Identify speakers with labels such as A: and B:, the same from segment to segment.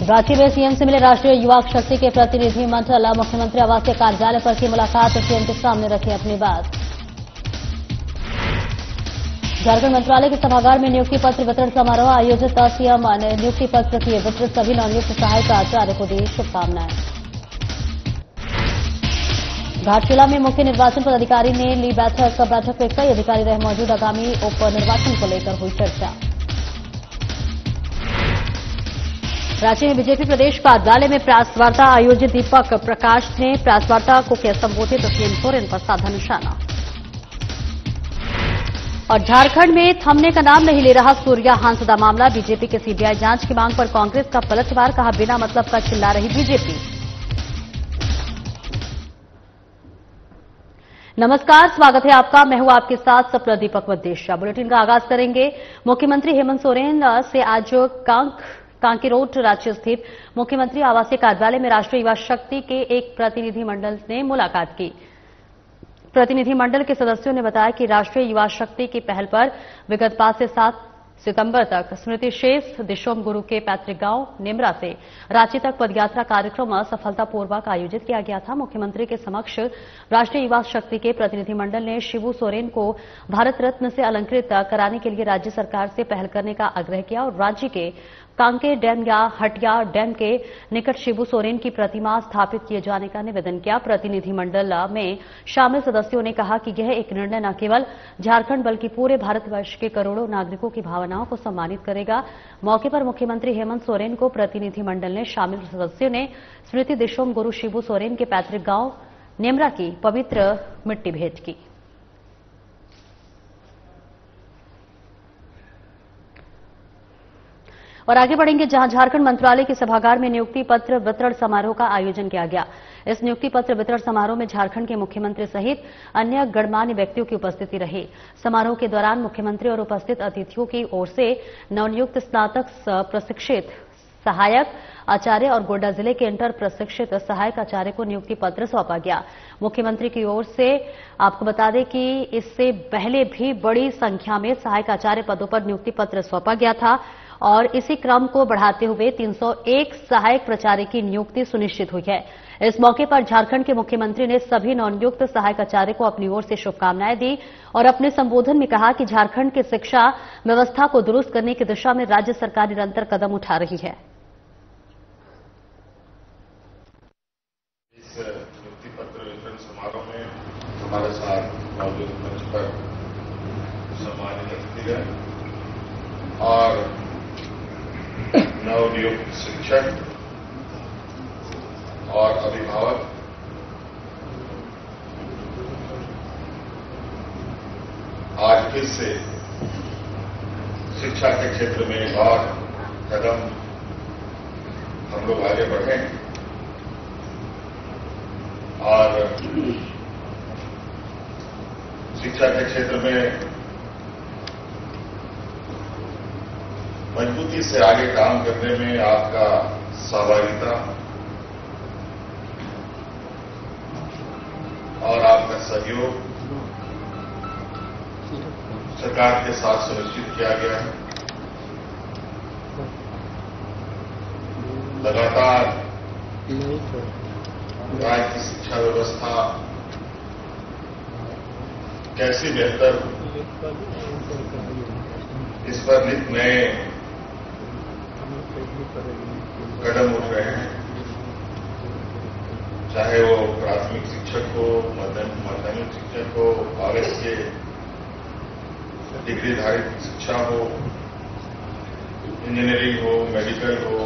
A: रांची में सीएम से मिले राष्ट्रीय युवा शक्ति के प्रतिनिधि मंडल। मुख्यमंत्री आवासीय कार्यालय पर की मुलाकात, सीएम के सामने रखी अपनी बात। झारखंड मंत्रालय के सभागार में नियुक्ति पत्र वितरण समारोह आयोजित, सीएम ने नियुक्ति पत्र किए वितरित, सभी नवनियुक्त सहायक आचार्य को दी शुभकामनाएं। घाटशिला में मुख्य निर्वाचन पदाधिकारी ने ली बैठक में कई अधिकारी रहे मौजूद, आगामी उपनिर्वाचन को लेकर हुई चर्चा। रांची में बीजेपी प्रदेश कार्यालय में प्रेस वार्ता आयोजित, दीपक प्रकाश ने प्रेस वार्ता को किया संबोधित, सीएम सोरेन पर साधा निशाना। और झारखंड में थमने का नाम नहीं ले रहा सूर्या हांसदा मामला, बीजेपी के सीबीआई जांच की मांग पर कांग्रेस का पलटवार, कहा बिना मतलब का चिल्ला रही बीजेपी। नमस्कार, स्वागत है आपका, मैं हूं आपके साथ सपना दीपक वद्देशिया। बुलेटिन का आगाज करेंगे मुख्यमंत्री हेमंत सोरेन से आज कांके रोड रांची स्थित मुख्यमंत्री आवासीय कार्यालय में राष्ट्रीय युवा शक्ति के एक प्रतिनिधिमंडल ने मुलाकात की। प्रतिनिधिमंडल के सदस्यों ने बताया कि राष्ट्रीय युवा शक्ति की पहल पर विगत 5 से 7 सितंबर तक स्मृति शेष दिशोम गुरु के पैतृक गांव निमरा से रांची तक पदयात्रा कार्यक्रम सफलतापूर्वक आयोजित किया गया था। मुख्यमंत्री के समक्ष राष्ट्रीय युवा शक्ति के प्रतिनिधिमंडल ने शिबू सोरेन को भारत रत्न से अलंकृत कराने के लिए राज्य सरकार से पहल करने का आग्रह किया और रांची के कांके डैम या हटिया डैम के निकट शिबू सोरेन की प्रतिमा स्थापित किए जाने का निवेदन किया। प्रतिनिधिमंडल में शामिल सदस्यों ने कहा कि यह एक निर्णय न केवल झारखंड बल्कि पूरे भारतवर्ष के करोड़ों नागरिकों की भावनाओं को सम्मानित करेगा। मौके पर मुख्यमंत्री हेमंत सोरेन को प्रतिनिधिमंडल ने शामिल सदस्यों ने स्मृति दिशोम गुरु शिबू सोरेन के पैतृक गांव निमरा की पवित्र मिट्टी भेंट की। और आगे बढ़ेंगे, जहां झारखंड मंत्रालय के सभागार में नियुक्ति पत्र वितरण समारोह का आयोजन किया गया। इस नियुक्ति पत्र वितरण समारोह में झारखंड के मुख्यमंत्री सहित अन्य गणमान्य व्यक्तियों की उपस्थिति रही। समारोह के दौरान मुख्यमंत्री और उपस्थित अतिथियों की ओर से नवनियुक्त स्नातक प्रशिक्षित सहायक आचार्य और गोड्डा जिले के इंटर प्रशिक्षित सहायक आचार्य को नियुक्ति पत्र सौंपा गया। मुख्यमंत्री की ओर से आपको बता दें कि इससे पहले भी बड़ी संख्या में सहायक आचार्य पदों पर नियुक्ति पत्र सौंपा गया था और इसी क्रम को बढ़ाते हुए 301 सहायक प्राचार्य की नियुक्ति सुनिश्चित हुई है। इस मौके पर झारखंड के मुख्यमंत्री ने सभी नवनियुक्त सहायक आचार्य को अपनी ओर से शुभकामनाएं दी और अपने संबोधन में कहा कि झारखंड की शिक्षा व्यवस्था को दुरुस्त करने की दिशा में राज्य सरकार निरंतर कदम उठा रही है।
B: इस नियुक्ति पत्र वितरण समारोह में हमारे साथ मौजूद मंच पर सम्मानित अतिथिगण और नवनियुक्त शिक्षक और अभिभावक, आज फिर से शिक्षा के क्षेत्र में एक और कदम हम लोग आगे बढ़े और शिक्षा के क्षेत्र में मजबूती से आगे काम करने में आपका सहभागिता और आपका सहयोग सरकार के साथ सुनिश्चित किया गया है। लगातार राज्य की शिक्षा व्यवस्था कैसे बेहतर इस पर नित नए कदम उठ रहे हैं, चाहे वो प्राथमिक शिक्षक हो, माध्यमिक शिक्षक हो, कॉलेज के डिग्रीधारित शिक्षा हो, इंजीनियरिंग हो, मेडिकल हो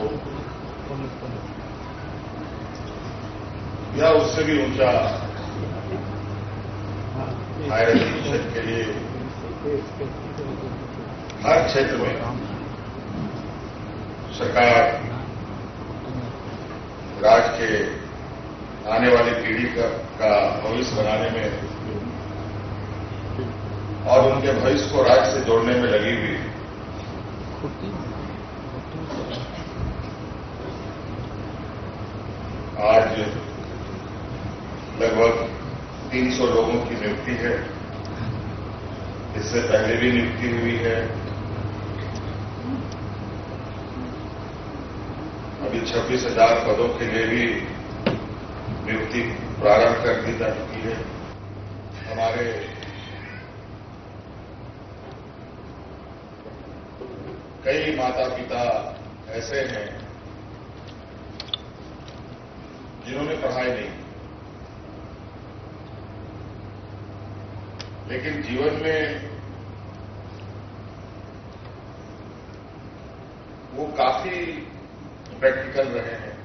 B: या उससे भी ऊंचा हायर एजुकेशन के लिए हर क्षेत्र में सरकार राज्य के आने वाली पीढ़ी का भविष्य बनाने में और उनके भविष्य को राज्य से जोड़ने में लगी हुई। आज लगभग 300 लोगों की नियुक्ति है। इससे पहले भी नियुक्ति हुई है। अभी 26,000 पदों के लिए भी नियुक्ति प्रारंभ कर दी जा चुकी है। हमारे कई माता पिता ऐसे हैं जिन्होंने पढ़ाई नहीं, लेकिन जीवन में वो काफी प्रैक्टिकल रहे हैं।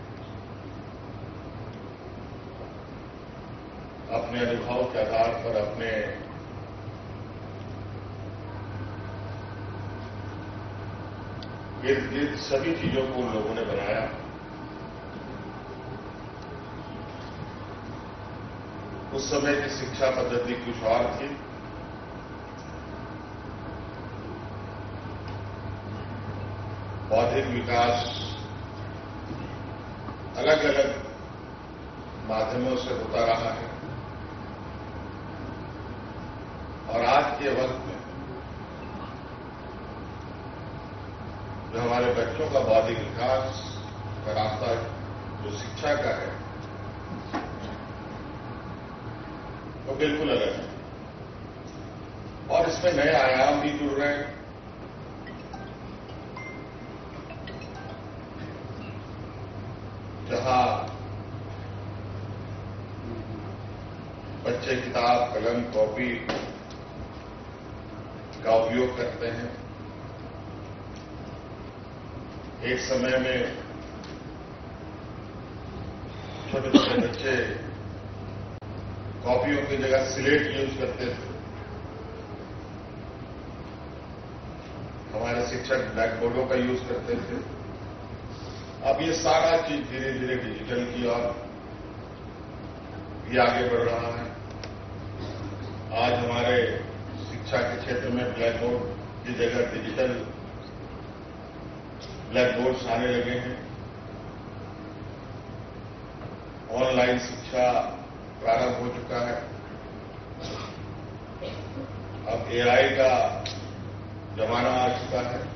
B: अपने अनुभव के आधार पर अपने इर्द गिर्द सभी चीजों को उन लोगों ने बनाया। उस समय की शिक्षा पद्धति कुछ और थी। बौद्धिक विकास अलग अलग माध्यमों से होता रहा है और आज के वक्त में जो हमारे बच्चों का बौद्धिक विकास का रास्ता जो शिक्षा का है वो बिल्कुल अलग है और इसमें नए आयाम भी जुड़ रहे हैं। जहां बच्चे किताब, कलम, कॉपी का उपयोग करते हैं। एक समय में छोटे छोटे बच्चे कॉपियों की जगह स्लेट यूज करते थे। हमारे शिक्षक ब्लैक बोर्डों का यूज करते थे। अब ये सारा चीज धीरे धीरे डिजिटल की ओर भी आगे बढ़ रहा है। आज हमारे शिक्षा के क्षेत्र में ब्लैक बोर्ड की जगह डिजिटल ब्लैक बोर्ड्स आने लगे हैं। ऑनलाइन शिक्षा प्रारंभ हो चुका है। अब एआई का जमाना आ चुका है।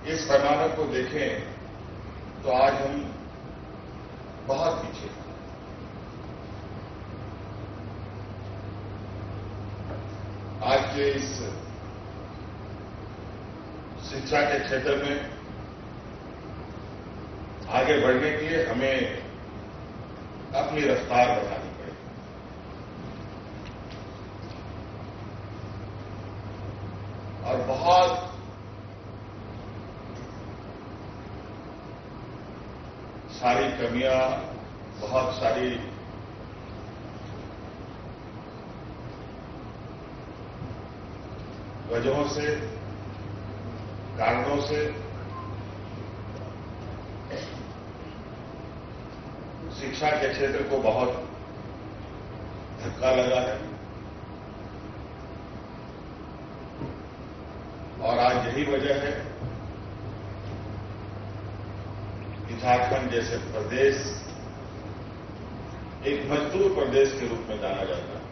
B: इस पैमाने को देखें तो आज हम बहुत पीछे हैं। आज के इस शिक्षा के क्षेत्र में आगे बढ़ने के लिए हमें अपनी रफ्तार बढ़ानी पड़ेगी और बहुत सारी कमियां, बहुत सारी वजहों से, कारणों से शिक्षा के क्षेत्र को बहुत धक्का लगा है और आज यही वजह है कि झारखंड जैसे प्रदेश एक मजदूर प्रदेश के रूप में जाना जाता है।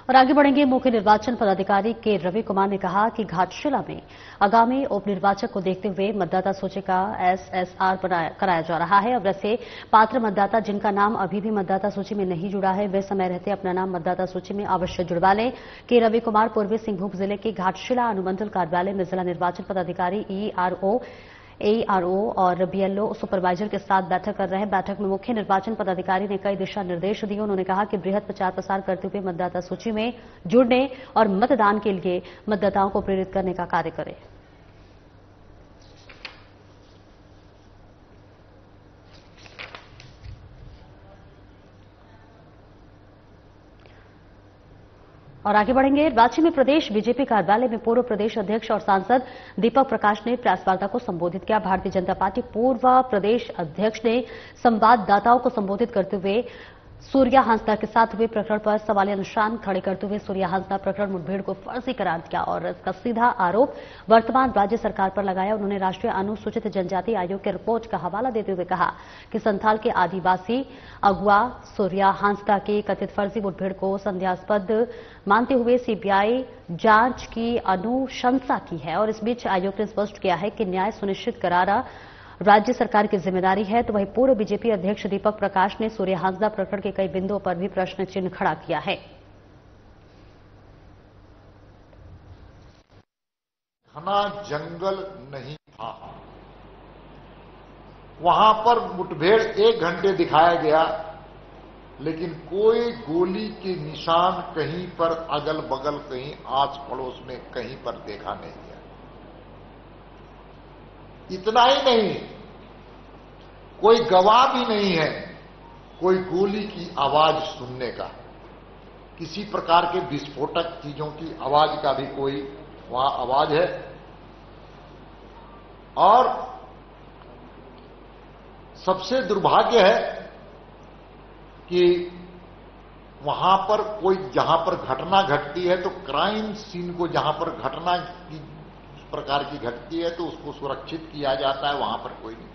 A: और आगे बढ़ेंगे। मुख्य निर्वाचन पदाधिकारी के रवि कुमार ने कहा कि घाटशिला में आगामी उपनिर्वाचन को देखते हुए मतदाता सूची का एसएसआर कराया जा रहा है। अब ऐसे पात्र मतदाता जिनका नाम अभी भी मतदाता सूची में नहीं जुड़ा है वे समय रहते अपना नाम मतदाता सूची में अवश्य जुड़वा लें। के रवि कुमार पूर्वी सिंहभूम जिले के घाटशिला अनुमंडल कार्यालय में जिला निर्वाचन पदाधिकारी एआरओ और बीएलओ सुपरवाइजर के साथ बैठक कर रहे हैं। बैठक में मुख्य निर्वाचन पदाधिकारी ने कई दिशा निर्देश दिए। उन्होंने कहा कि बृहद प्रचार प्रसार करते हुए मतदाता सूची में जुड़ने और मतदान के लिए मतदाताओं को प्रेरित करने का कार्य करें। और आगे बढ़ेंगे। रांची में प्रदेश बीजेपी कार्यालय में पूर्व प्रदेश अध्यक्ष और सांसद दीपक प्रकाश ने प्रेस वार्ता को संबोधित किया। भारतीय जनता पार्टी पूर्व प्रदेश अध्यक्ष ने संवाददाताओं को संबोधित करते हुए सूर्या हांसदा के साथ हुए प्रकरण पर सवालिया निशान खड़े करते हुए सूर्या हांसदा प्रकरण मुठभेड़ को फर्जी करार दिया और इसका सीधा आरोप वर्तमान राज्य सरकार पर लगाया। उन्होंने राष्ट्रीय अनुसूचित जनजाति आयोग की रिपोर्ट का हवाला देते हुए कहा कि संथाल के आदिवासी अगुआ सूर्या हांसदा की कथित फर्जी मुठभेड़ को संदेहास्पद मानते हुए सीबीआई जांच की अनुशंसा की है और इस बीच आयोग ने स्पष्ट किया है कि न्याय सुनिश्चित कराना राज्य सरकार की जिम्मेदारी है। तो वहीं पूर्व बीजेपी अध्यक्ष दीपक प्रकाश ने सूर्या हांसदा प्रकरण के कई बिंदुओं पर भी प्रश्न चिन्ह खड़ा किया है।
C: घना जंगल नहीं था, वहां पर मुठभेड़ 1 घंटे दिखाया गया, लेकिन कोई गोली के निशान कहीं पर अगल बगल, कहीं आस पड़ोस में कहीं पर देखा नहीं गया। इतना ही नहीं, कोई गवाह भी नहीं है कोई गोली की आवाज सुनने का, किसी प्रकार के विस्फोटक चीजों की आवाज का भी कोई वहां आवाज है। और सबसे दुर्भाग्य है कि वहां पर कोई, जहां पर घटना घटती है तो क्राइम सीन को, जहां पर घटना की प्रकार की घटती है तो उसको सुरक्षित किया जाता है, वहां पर कोई नहीं।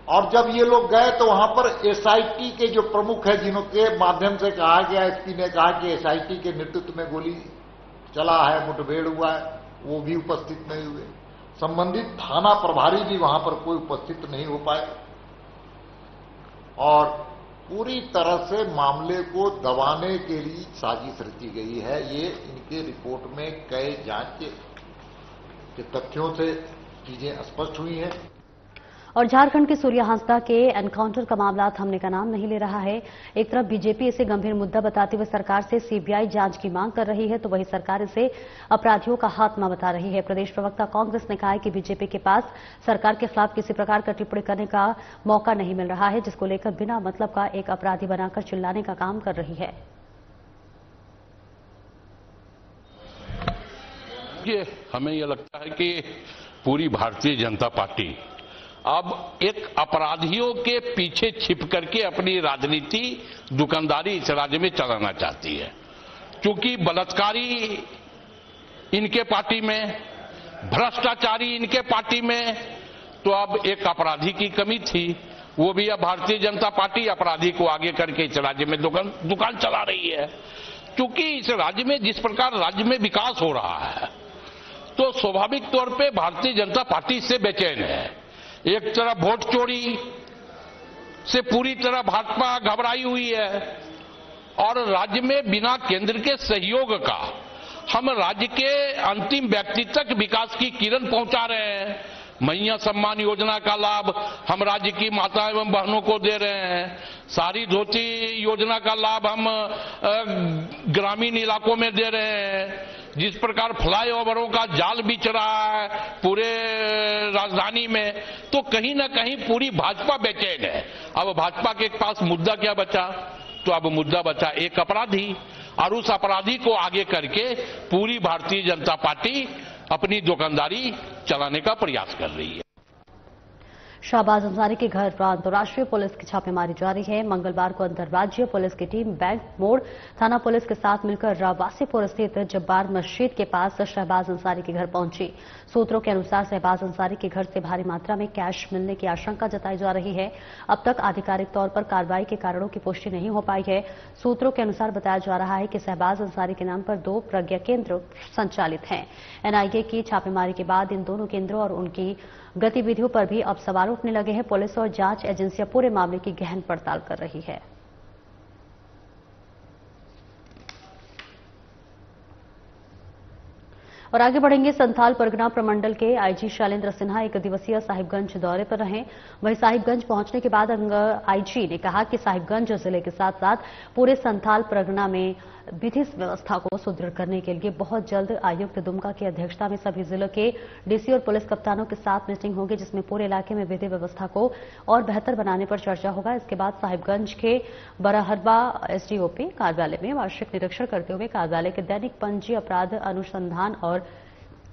C: और जब ये लोग गए तो वहां पर एसआईटी के जो प्रमुख है, जिनके माध्यम से कहा गया, एसपी ने कहा कि एसआईटी के नेतृत्व में गोली चला है, मुठभेड़ हुआ है, वो भी उपस्थित नहीं हुए। संबंधित थाना प्रभारी भी वहां पर कोई उपस्थित नहीं हो पाए और पूरी तरह से मामले को दबाने के लिए साजिश रची गई है। ये इनके रिपोर्ट में कई जांच के तथ्यों से चीजें स्पष्ट हुई हैं।
A: और झारखंड के सूर्या हांसदा के एनकाउंटर का मामला थमने का नाम नहीं ले रहा है। एक तरफ बीजेपी इसे गंभीर मुद्दा बताते हुए सरकार से सीबीआई जांच की मांग कर रही है, तो वहीं सरकार इसे अपराधियों का खात्मा बता रही है। प्रदेश प्रवक्ता कांग्रेस ने कहा है कि बीजेपी के पास सरकार के खिलाफ किसी प्रकार का टिप्पणी करने का मौका नहीं मिल रहा है, जिसको लेकर बिना मतलब का एक अपराधी बनाकर चिल्लाने का काम कर रही है।
D: हमें यह लगता है कि पूरी भारतीय जनता पार्टी अब एक अपराधियों के पीछे छिप करके अपनी राजनीति, दुकानदारी इस राज्य में चलाना चाहती है। क्योंकि बलात्कारी इनके पार्टी में, भ्रष्टाचारी इनके पार्टी में, तो अब एक अपराधी की कमी थी। वो भी अब भारतीय जनता पार्टी अपराधी को आगे करके इस राज्य में दुकान चला रही है। क्योंकि इस राज्य में जिस प्रकार राज्य में विकास हो रहा है, तो स्वाभाविक तौर पे भारतीय जनता पार्टी इससे बेचैन है। एक तरफ वोट चोरी से पूरी तरह भाजपा घबराई हुई है और राज्य में बिना केंद्र के सहयोग का हम राज्य के अंतिम व्यक्ति तक विकास की किरण पहुंचा रहे हैं। मैया सम्मान योजना का लाभ हम राज्य की माता एवं बहनों को दे रहे हैं। सारी धोती योजना का लाभ हम ग्रामीण इलाकों में दे रहे हैं। जिस प्रकार फ्लाईओवरों का जाल बिछ रहा है पूरे राजधानी में, तो कहीं ना कहीं पूरी भाजपा बेचैन है। अब भाजपा के पास मुद्दा क्या बचा? तो अब मुद्दा बचा एक अपराधी, और उस अपराधी को आगे करके पूरी भारतीय जनता पार्टी अपनी दुकानदारी चलाने का प्रयास कर रही है।
A: शाहबाज अंसारी के घर पर अंतर्राष्ट्रीय पुलिस की छापेमारी जारी है। मंगलवार को अंतर्राज्यीय पुलिस की टीम बैंक मोड़ थाना पुलिस के साथ मिलकर रावासीपुर स्थित जब्बार मस्जिद के पास शहबाज अंसारी के घर पहुंची। सूत्रों के अनुसार शहबाज अंसारी के घर से भारी मात्रा में कैश मिलने की आशंका जताई जा रही है। अब तक आधिकारिक तौर पर कार्रवाई के कारणों की पुष्टि नहीं हो पाई है। सूत्रों के अनुसार बताया जा रहा है कि शहबाज अंसारी के नाम पर 2 प्रज्ञा केंद्र संचालित हैं। एनआईए की छापेमारी के बाद इन दोनों केंद्रों और उनकी गतिविधियों पर भी अब सवाल उठने लगे हैं। पुलिस और जांच एजेंसियां पूरे मामले की गहन पड़ताल कर रही है। और आगे बढ़ेंगे। संथाल परगना प्रमंडल के आईजी शैलेंद्र सिन्हा 1 दिवसीय साहिबगंज दौरे पर रहे। वहीं साहिबगंज पहुंचने के बाद आईजी ने कहा कि साहिबगंज जिले के साथ साथ पूरे संथाल परगना में विधि व्यवस्था को सुदृढ़ करने के लिए बहुत जल्द आयुक्त दुमका की अध्यक्षता में सभी जिलों के डीसी और पुलिस कप्तानों के साथ मीटिंग होगी, जिसमें पूरे इलाके में विधि व्यवस्था को और बेहतर बनाने पर चर्चा होगा। इसके बाद साहिबगंज के बराहरबा एसडीओपी कार्यालय में वार्षिक निरीक्षण करते हुए कार्यालय के दैनिक पंजी अपराध अनुसंधान और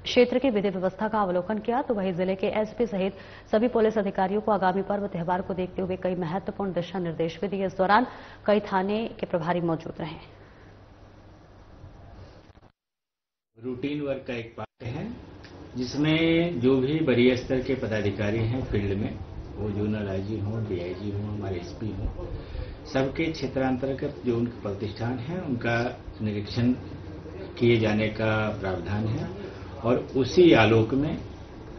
A: क्षेत्र की विधि व्यवस्था का अवलोकन किया तो वहीं जिले के एसपी सहित सभी पुलिस अधिकारियों को आगामी पर्व त्योहार को देखते हुए कई महत्वपूर्ण दिशा निर्देश भी दिए। इस दौरान कई थाने के प्रभारी मौजूद रहे।
E: रूटीन वर्क का एक पार्ट है जिसमें जो भी वरीय स्तर के पदाधिकारी हैं फील्ड में, वो जोनल आईजी हों, डीआईजी हों, हमारे एसपी हों, सबके क्षेत्रांतर्गत जो उनके प्रतिष्ठान हैं उनका निरीक्षण किए जाने का प्रावधान है और उसी आलोक में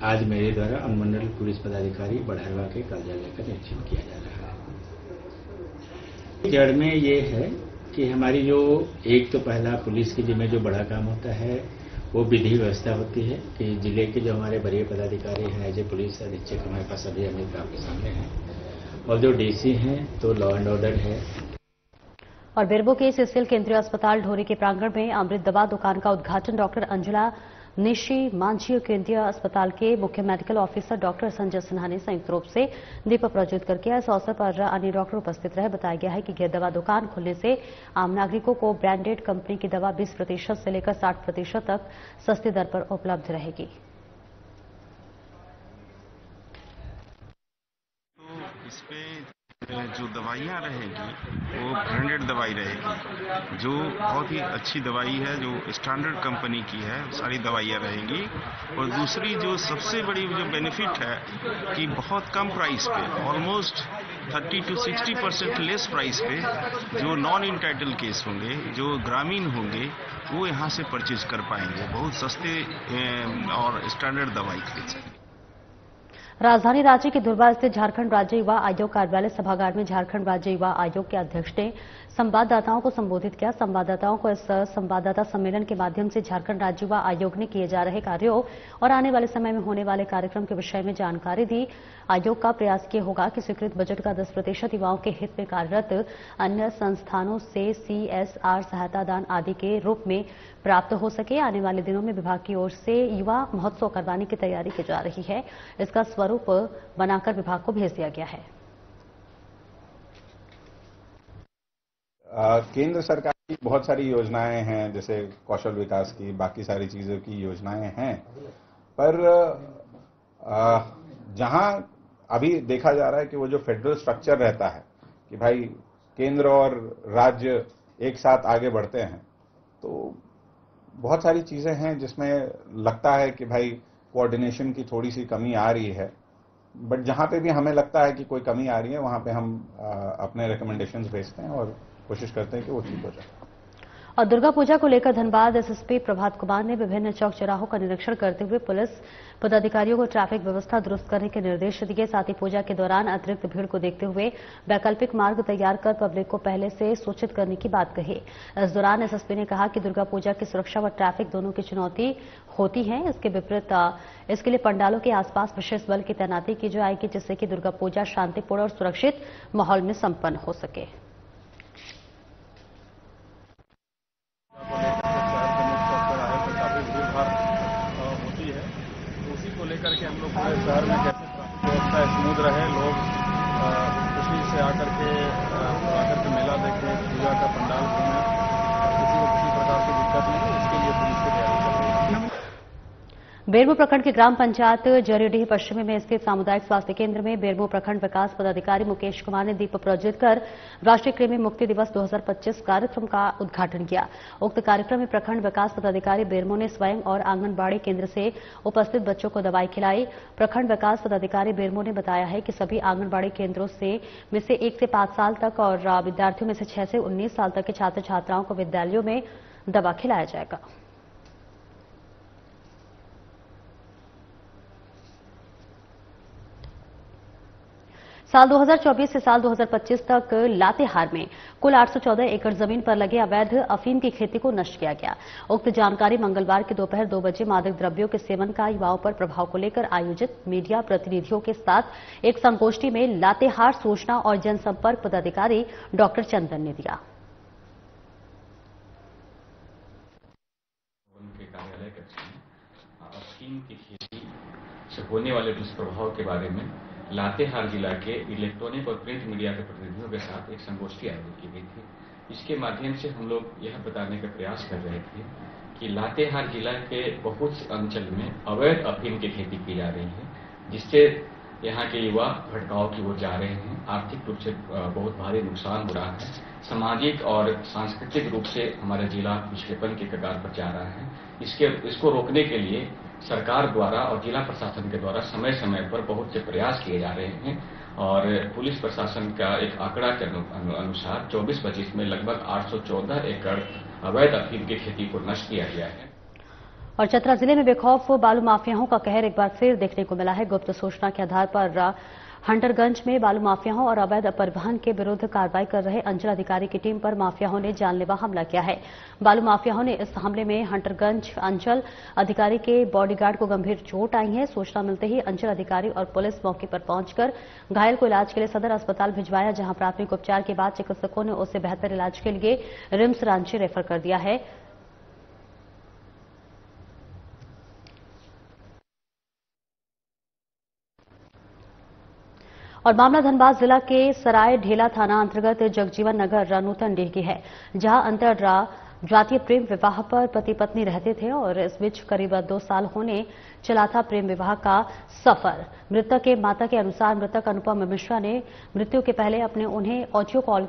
E: आज मेरे द्वारा अनुमंडल पुलिस पदाधिकारी बढ़ावा के कार्यालय का निरीक्षण किया जा रहा है। जड़ में ये है कि हमारी जो एक तो पहला पुलिस की जिम्मे जो बड़ा काम होता है वो विधि व्यवस्था होती है कि जिले के जो हमारे वरीय पदाधिकारी हैं एज ए पुलिस अधीक्षक हमारे पास अभी अमित आपके सामने हैं और जो डीसी हैं तो लॉ एंड ऑर्डर है।
A: और बेरमो के सीसीएल केंद्रीय अस्पताल ढोरी के प्रांगण में अमृत दवा दुकान का उद्घाटन डॉक्टर अंजुला निशी मांझी और केंद्रीय अस्पताल के मुख्य medical officer doctor Sanjay Sinha ने संयुक्त रूप से दीप प्रज्वलित कर किया। इस अवसर पर अन्य डॉक्टर उपस्थित रहे। बताया गया है कि यह दवा दुकान खुलने से आम नागरिकों को ब्रांडेड कंपनी की दवा 20% से लेकर 60% तक सस्ती दर पर उपलब्ध रहेगी।
F: जो दवाइयाँ रहेगी वो ब्रांडेड दवाई रहेगी, जो बहुत ही अच्छी दवाई है, जो स्टैंडर्ड कंपनी की है, सारी दवाइयाँ रहेंगी। और दूसरी जो सबसे बड़ी जो बेनिफिट है कि बहुत कम प्राइस पे, ऑलमोस्ट 30 to 60% लेस प्राइस पे जो नॉन इंटाइटल केस होंगे, जो ग्रामीण होंगे, वो यहाँ से परचेज कर पाएंगे, बहुत सस्ते और स्टैंडर्ड दवाई खरीद सकेंगे।
A: राजधानी रांची के दुर्बा स्थित झारखंड राज्य युवा आयोग कार्यालय सभागार में झारखंड राज्य युवा आयोग के अध्यक्ष ने संवाददाताओं को संबोधित किया। संवाददाताओं को इस संवाददाता सम्मेलन के माध्यम से झारखंड राज्य युवा आयोग ने किए जा रहे कार्यों और आने वाले समय में होने वाले कार्यक्रम के विषय में जानकारी दी। आयोग का प्रयास ये होगा कि स्वीकृत बजट का 10% युवाओं के हित में कार्यरत अन्य संस्थानों से CSR सहायता दान आदि के रूप में प्राप्त हो सके। आने वाले दिनों में विभाग की ओर से युवा महोत्सव करवाने की तैयारी की जा रही है। इसका स्वरूप बनाकर विभाग को भेज दिया गया है।
G: केंद्र सरकार की बहुत सारी योजनाएं हैं, जैसे कौशल विकास की, बाकी सारी चीजों की योजनाएं हैं, पर जहां अभी देखा जा रहा है कि वो जो फेडरल स्ट्रक्चर रहता है कि भाई केंद्र और राज्य एक साथ आगे बढ़ते हैं, तो बहुत सारी चीजें हैं जिसमें लगता है कि भाई कोऑर्डिनेशन की थोड़ी सी कमी आ रही है। बट जहां पे भी हमें लगता है कि कोई कमी आ रही है वहां पे हम अपने रिकमेंडेशंस भेजते हैं और कोशिश करते हैं कि वो ठीक हो जाए।
A: और दुर्गा पूजा को लेकर धनबाद एसएसपी प्रभात कुमार ने विभिन्न चौक चौराहों का निरीक्षण करते हुए पुलिस पदाधिकारियों को ट्रैफिक व्यवस्था दुरुस्त करने के निर्देश दिए। साथ ही पूजा के दौरान अतिरिक्त भीड़ को देखते हुए वैकल्पिक मार्ग तैयार कर पब्लिक को पहले से सूचित करने की बात कही। इस दौरान एसएसपी ने कहा कि दुर्गा पूजा की सुरक्षा व ट्रैफिक दोनों की चुनौती होती है। इसके विपरीत इसके लिए पंडालों के आसपास विशेष बल की तैनाती की जाएगी, जिससे कि दुर्गा पूजा शांतिपूर्ण और सुरक्षित माहौल में संपन्न हो सके।
H: लेकर के हम लोग पूरे शहर में कैसे ट्रैफिक व्यवस्था स्मूथ रहे, लोग खुशी से आकर के मेला देखें, पूजा का पंडाल घूमें, किसी को किसी प्रकार की दिक्कत नहीं है, इसके लिए पुलिस की तैयारी चल रही है।
A: बेरमो प्रखंड के ग्राम पंचायत जरीडीह पश्चिमी में स्थित सामुदायिक स्वास्थ्य केंद्र में बेरमो प्रखंड विकास पदाधिकारी मुकेश कुमार ने दीप प्रज्वलित कर राष्ट्रीय कृमि मुक्ति दिवस 2025 कार्यक्रम का उद्घाटन किया। उक्त कार्यक्रम में प्रखंड विकास पदाधिकारी बेरमो ने स्वयं और आंगनबाड़ी केंद्र से उपस्थित बच्चों को दवाई खिलाई। प्रखंड विकास पदाधिकारी बेरमो ने बताया है कि सभी आंगनबाड़ी केंद्रों में से 1 से 5 साल तक और विद्यार्थियों में से 6 से 19 साल तक के छात्र छात्राओं को विद्यालयों में दवा खिलाया जाएगा। साल 2024 से साल 2025 तक लातेहार में कुल 814 एकड़ जमीन पर लगे अवैध अफीम की खेती को नष्ट किया गया। उक्त जानकारी मंगलवार की दोपहर 2 बजे मादक द्रव्यों के सेवन का युवाओं पर प्रभाव को लेकर आयोजित मीडिया प्रतिनिधियों के साथ एक संगोष्ठी में लातेहार सूचना और जनसंपर्क पदाधिकारी डॉक्टर चंदन ने दिया।
I: उनके कार्यालय कक्ष में अफीम की खेती से होने वाले दुष्प्रभाव के बारे में लातेहार जिला के इलेक्ट्रॉनिक और प्रिंट मीडिया के प्रतिनिधियों के साथ एक संगोष्ठी आयोजित की गई थी। इसके माध्यम से हम लोग यह बताने का प्रयास कर रहे थे कि लातेहार जिला के बहुत से अंचल में अवैध अफीम की खेती की जा रही है, जिससे यहाँ के युवा भटकाव की ओर जा रहे हैं। आर्थिक रूप से बहुत भारी नुकसान हो रहा है। सामाजिक और सांस्कृतिक रूप से हमारा जिला पिछड़ेपन के कगार पर जा रहा है। इसको रोकने के लिए सरकार द्वारा और जिला प्रशासन के द्वारा समय समय पर बहुत से प्रयास किए जा रहे हैं और पुलिस प्रशासन का एक आंकड़ा के अनुसार 24-25 में लगभग 814 एकड़ अवैध अफीम की खेती को नष्ट किया गया है।
A: और चतरा जिले में बेखौफ बालू माफियाओं का कहर एक बार फिर देखने को मिला है। गुप्त सूचना के आधार पर हंटरगंज में बालू माफियाओं और अवैध परिवहन के विरुद्ध कार्रवाई कर रहे अंचल अधिकारी की टीम पर माफियाओं ने जानलेवा हमला किया है। बालू माफियाओं ने इस हमले में हंटरगंज अंचल अधिकारी के बॉडीगार्ड को गंभीर चोट आई है। सूचना मिलते ही अंचल अधिकारी और पुलिस मौके पर पहुंचकर घायल को इलाज के लिए सदर अस्पताल भिजवाया, जहां प्राथमिक उपचार के बाद चिकित्सकों ने उसे बेहतर इलाज के लिए रिम्स रांची रेफर कर दिया है। और मामला धनबाद जिला के सराय ढेला थाना अंतर्गत जगजीवन नगर नूतन डीह की है, जहां अंतर जातीय प्रेम विवाह पर पति पत्नी रहते थे और इस बीच करीब 2 साल होने चला था प्रेम विवाह का सफर। मृतक के माता के अनुसार मृतक अनुपम मिश्रा ने मृत्यु के पहले उन्हें ऑडियो कॉल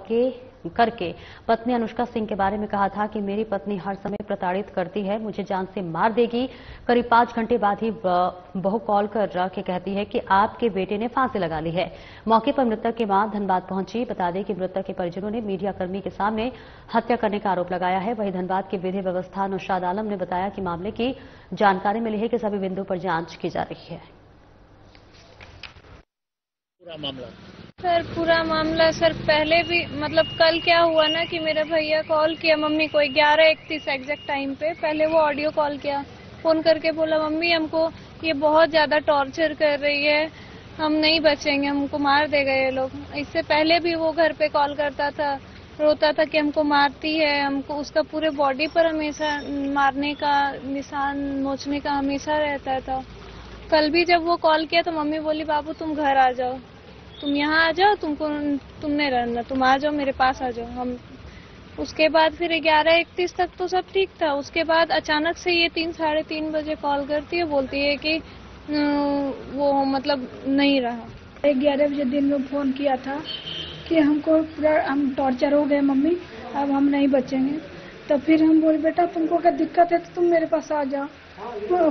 A: करके पत्नी अनुष्का सिंह के बारे में कहा था कि मेरी पत्नी हर समय प्रताड़ित करती है, मुझे जान से मार देगी। करीब 5 घंटे बाद ही बहू कॉल कर के कहती है कि आपके बेटे ने फांसी लगा ली है। मौके पर मृतक की मां धनबाद पहुंची। बता दें कि मृतक के परिजनों ने मीडिया कर्मी के सामने हत्या करने का आरोप लगाया है। वहीं धनबाद के विधि व्यवस्था नौशाद आलम ने बताया कि मामले की जानकारी मिली है कि सभी बिंदु पर जांच की जा रही है।
J: पूरा मामला सर पहले भी मतलब कल क्या हुआ ना कि मेरा भैया कॉल किया मम्मी को 11:31 एग्जैक्ट टाइम पे। पहले वो ऑडियो कॉल किया, फोन करके बोला मम्मी हमको ये बहुत ज्यादा टॉर्चर कर रही है, हम नहीं बचेंगे, हमको मार देगा ये लोग। इससे पहले भी वो घर पे कॉल करता था, रोता था कि हमको मारती है, हमको उसका पूरे बॉडी पर हमेशा मारने का निशान नोचने का हमेशा रहता था। कल भी जब वो कॉल किया तो मम्मी बोली बाबू तुम घर आ जाओ, तुम यहाँ आ जाओ, तुम नहीं रहना, तुम आ जाओ मेरे पास आ जाओ। हम उसके बाद फिर 11:31 तक तो सब ठीक था। उसके बाद अचानक से ये 3-3:30 बजे कॉल करती है, बोलती है कि वो मतलब नहीं रहा।
K: 11 बजे दिन में फोन किया था कि हमको पूरा हम टॉर्चर हो गए मम्मी, अब हम नहीं बचेंगे। तो फिर हम बोले बेटा तुमको क्या दिक्कत है तो तुम मेरे पास आ जाओ।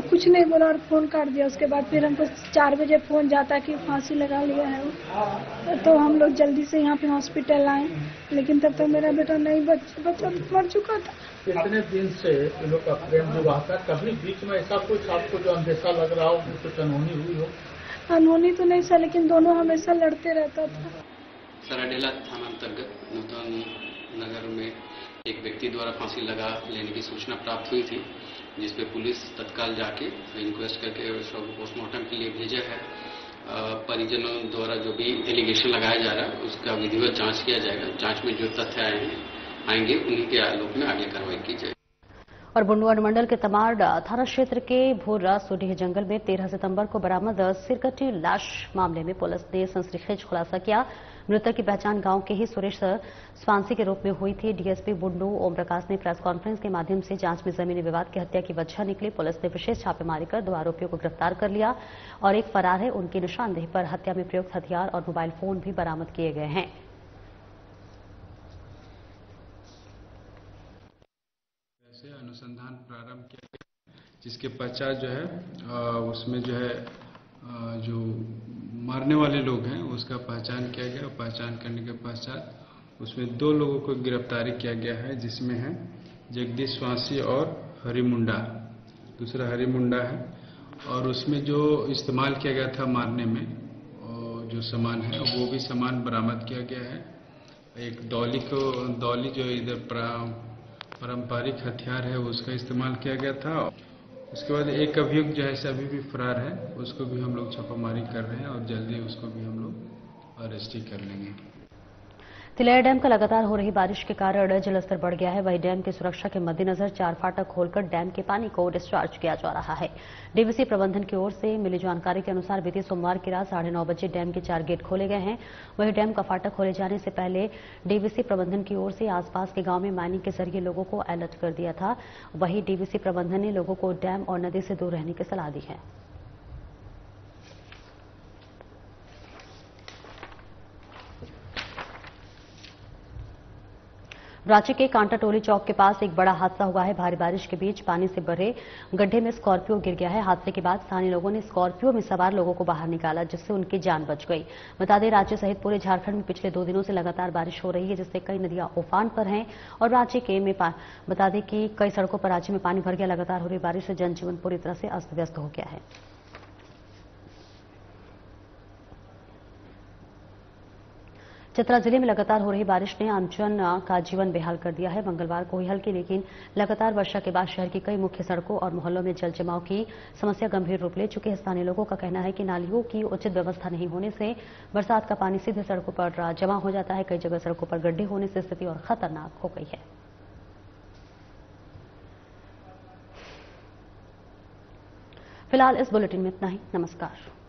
K: कुछ नहीं बोला और फोन काट दिया। उसके बाद फिर हमको 4 बजे फोन जाता कि फांसी लगा लिया है वो। तो हम लोग जल्दी से यहाँ पे हॉस्पिटल आए, लेकिन तब तक मेरा बेटा नहीं बच्चा मर चुका था।
L: इतने दिन से इन लोग का प्रेम विवाह था, कभी बीच में ऐसा कुछ आपको जो अंदेशा लग रहा हो कुछ अनहोनी हुई हो?
K: अनहोनी तो नहीं सर, लेकिन दोनों हमेशा लड़ते रहता था।
M: सरायढेला थाना अंतर्गत नूतन नगर में एक व्यक्ति द्वारा फांसी लगा लेने की सूचना प्राप्त हुई थी, जिसपे पुलिस तत्काल जाके इंक्वेस्ट करके उसको पोस्टमार्टम के लिए भेजा है। परिजनों द्वारा जो भी एलिगेशन लगाया जा रहा है उसका विधिवत जांच किया जाएगा। जांच में जो तथ्य आएंगे उन्हीं के आलोक में आगे कार्रवाई की जाएगी।
A: और बुंडू अनुमंडल के तमाड़ थाना क्षेत्र के भोर्रा सुडीह जंगल में 13 सितंबर को बरामद सिरकटी लाश मामले में पुलिस ने सनसनीखेज खुलासा किया। मृतक की पहचान गांव के ही सुरेश स्वांसी के रूप में हुई थी। डीएसपी बुंडू ओम प्रकाश ने प्रेस कॉन्फ्रेंस के माध्यम से जांच में जमीनी विवाद की हत्या की वजह निकली। पुलिस ने विशेष छापेमारी कर 2 आरोपियों को गिरफ्तार कर लिया और एक फरार है। उनकी निशानदेही पर हत्या में प्रयुक्त हथियार और मोबाइल फोन भी बरामद किए गए हैं।
N: अनुसंधान प्रारंभ किया गया, जिसके पश्चात जो है उसमें जो है जो मारने वाले लोग हैं उसका पहचान किया गया। पहचान करने के पश्चात उसमें 2 लोगों को गिरफ्तारी किया गया है, जिसमें है जगदीश स्वांसी और हरि मुंडा। दूसरा हरि मुंडा है और उसमें जो इस्तेमाल किया गया था मारने में जो सामान है वो भी सामान बरामद किया गया है। एक दौली जो इधर पारंपरिक हथियार है उसका इस्तेमाल किया गया था। उसके बाद एक अभियुक्त जो है अभी भी फरार है, उसको भी हम लोग छापामारी कर रहे हैं और जल्दी उसको भी हम लोग अरेस्ट कर लेंगे।
A: तिलैया डैम का लगातार हो रही बारिश के कारण जलस्तर बढ़ गया है। वहीं डैम की सुरक्षा के मद्देनजर 4 फाटक खोलकर डैम के पानी को डिस्चार्ज किया जा रहा है। डीवीसी प्रबंधन की ओर से मिली जानकारी के अनुसार बीते सोमवार की रात 9:30 बजे डैम के 4 गेट खोले गए हैं। वहीं डैम का फाटक खोले जाने से पहले डीवीसी प्रबंधन की ओर से आसपास के गांव में माइनिंग के जरिए लोगों को अलर्ट कर दिया था। वहीं डीवीसी प्रबंधन ने लोगों को डैम और नदी से दूर रहने की सलाह दी है। रांची के कांटाटोली चौक के पास एक बड़ा हादसा हुआ है। भारी बारिश के बीच पानी से भरे गड्ढे में स्कॉर्पियो गिर गया है। हादसे के बाद स्थानीय लोगों ने स्कॉर्पियो में सवार लोगों को बाहर निकाला, जिससे उनकी जान बच गई। बता दें, राज्य सहित पूरे झारखंड में पिछले 2 दिनों से लगातार बारिश हो रही है, जिससे कई नदियां उफान पर हैं और रांची के में बता दें कि कई सड़कों पर राज्य में पानी भर गया। लगातार हो रही बारिश से जनजीवन पूरी तरह से अस्त व्यस्त हो गया है। चतरा जिले में लगातार हो रही बारिश ने आमजन का जीवन बेहाल कर दिया है। मंगलवार को हुई हल्की लेकिन लगातार वर्षा के बाद शहर की कई मुख्य सड़कों और मोहल्लों में जल जमाव की समस्या गंभीर रूप ले चुकी है। स्थानीय लोगों का कहना है कि नालियों की उचित व्यवस्था नहीं होने से बरसात का पानी सीधे सड़कों पर जमा हो जाता है। कई जगह सड़कों पर गड्ढे होने से स्थिति और खतरनाक हो गई है। फिलहाल इस बुलेटिन में इतना ही। नमस्कार।